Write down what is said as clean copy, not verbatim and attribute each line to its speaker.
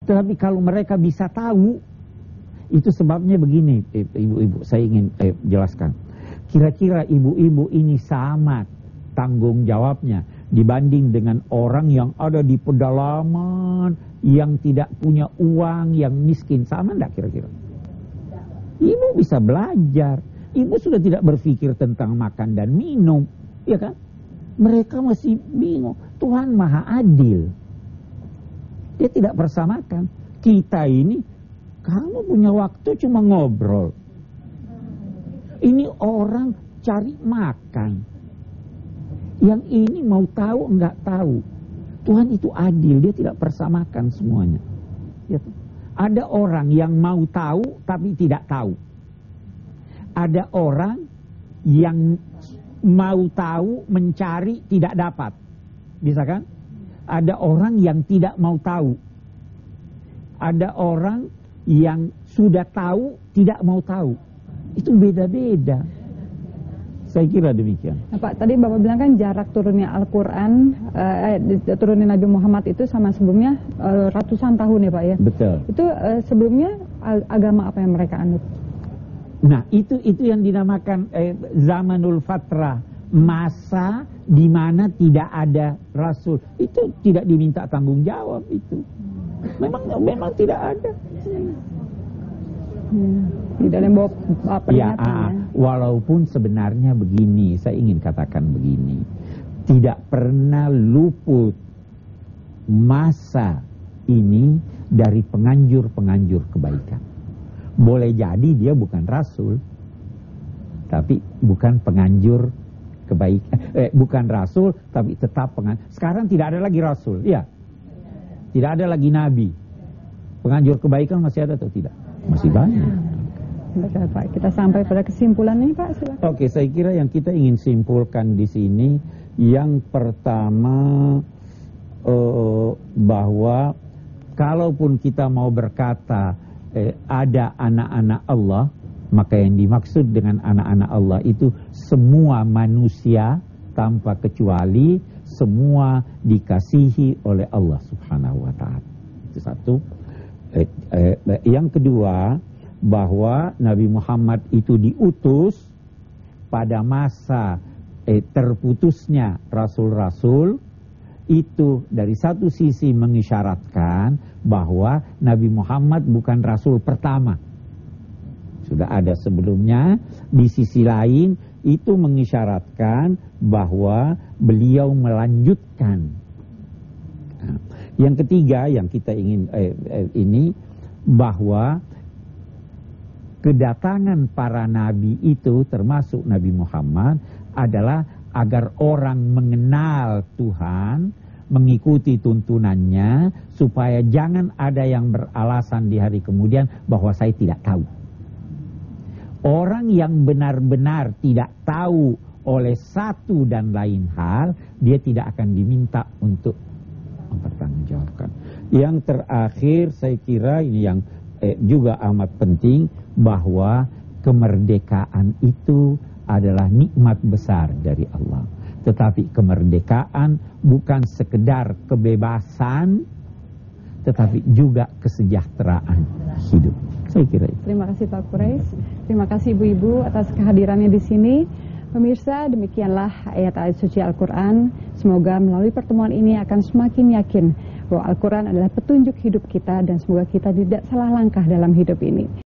Speaker 1: Tetapi kalau mereka bisa tahu, itu sebabnya begini, ibu-ibu, saya ingin jelaskan. Kira-kira ibu-ibu ini sama tanggung jawabnya dibanding dengan orang yang ada di pedalaman, yang tidak punya uang, yang miskin. Sama enggak kira-kira? Ibu bisa belajar. Ibu sudah tidak berpikir tentang makan dan minum, ya kan? Mereka masih bingung. Tuhan Maha Adil. Dia tidak persamakan. Kita ini, kamu punya waktu cuma ngobrol. Ini orang cari makan. Yang ini mau tahu enggak tahu. Tuhan itu adil, dia tidak persamakan semuanya. Ya. Ada orang yang mau tahu tapi tidak tahu. Ada orang yang mau tahu, mencari, tidak dapat. Bisa kan? Ada orang yang tidak mau tahu. Ada orang yang sudah tahu, tidak mau tahu. Itu beda-beda. Saya kira demikian.
Speaker 2: Nah, Pak, tadi Bapak bilang kan jarak turunnya Al-Quran, turunnya Nabi Muhammad itu sama sebelumnya ratusan tahun ya Pak ya?
Speaker 1: Betul.
Speaker 2: Itu sebelumnya agama apa yang mereka anut?
Speaker 1: Nah, itu yang dinamakan zamanul fatrah, masa di mana tidak ada rasul. Itu tidak diminta tanggung jawab itu. Memang tidak ada.
Speaker 2: Tidak ada yang bawa peringatan ya.
Speaker 1: Walaupun sebenarnya begini, saya ingin katakan begini. Tidak pernah luput masa ini dari penganjur-penganjur kebaikan. Boleh jadi dia bukan rasul, tapi bukan penganjur kebaikan. Bukan rasul, tapi tetap penganjur. Sekarang tidak ada lagi rasul, ya. Tidak ada lagi nabi. Penganjur kebaikan masih ada atau tidak? Masih banyak.
Speaker 2: Baiklah Pak, kita sampai pada kesimpulan ini Pak, silakan.
Speaker 1: Oke, saya kira yang kita ingin simpulkan di sini, yang pertama bahwa kalaupun kita mau berkata ada anak-anak Allah, maka yang dimaksud dengan anak-anak Allah itu semua manusia tanpa kecuali, semua dikasihi oleh Allah Subhanahu wa Ta'ala. Itu satu. Yang kedua, bahwa Nabi Muhammad itu diutus pada masa terputusnya rasul-rasul. Itu dari satu sisi mengisyaratkan bahwa Nabi Muhammad bukan rasul pertama. Sudah ada sebelumnya. Di sisi lain itu mengisyaratkan bahwa beliau melanjutkan. Nah, yang ketiga yang kita ingin ini, bahwa kedatangan para nabi itu termasuk Nabi Muhammad adalah agar orang mengenal Tuhan, mengikuti tuntunannya, supaya jangan ada yang beralasan di hari kemudian bahwa saya tidak tahu. Orang yang benar-benar tidak tahu oleh satu dan lain hal, dia tidak akan diminta untuk mempertanggungjawabkan. Yang terakhir saya kira ini yang juga amat penting, bahwa kemerdekaan itu adalah nikmat besar dari Allah. Tetapi kemerdekaan bukan sekedar kebebasan, tetapi juga kesejahteraan hidup. Saya kira itu.
Speaker 2: Terima kasih Pak Quraisy. Terima kasih Ibu-ibu atas kehadirannya di sini. Pemirsa, demikianlah ayat-ayat suci Al-Quran. Semoga melalui pertemuan ini akan semakin yakin bahwa Al-Quran adalah petunjuk hidup kita, dan semoga kita tidak salah langkah dalam hidup ini.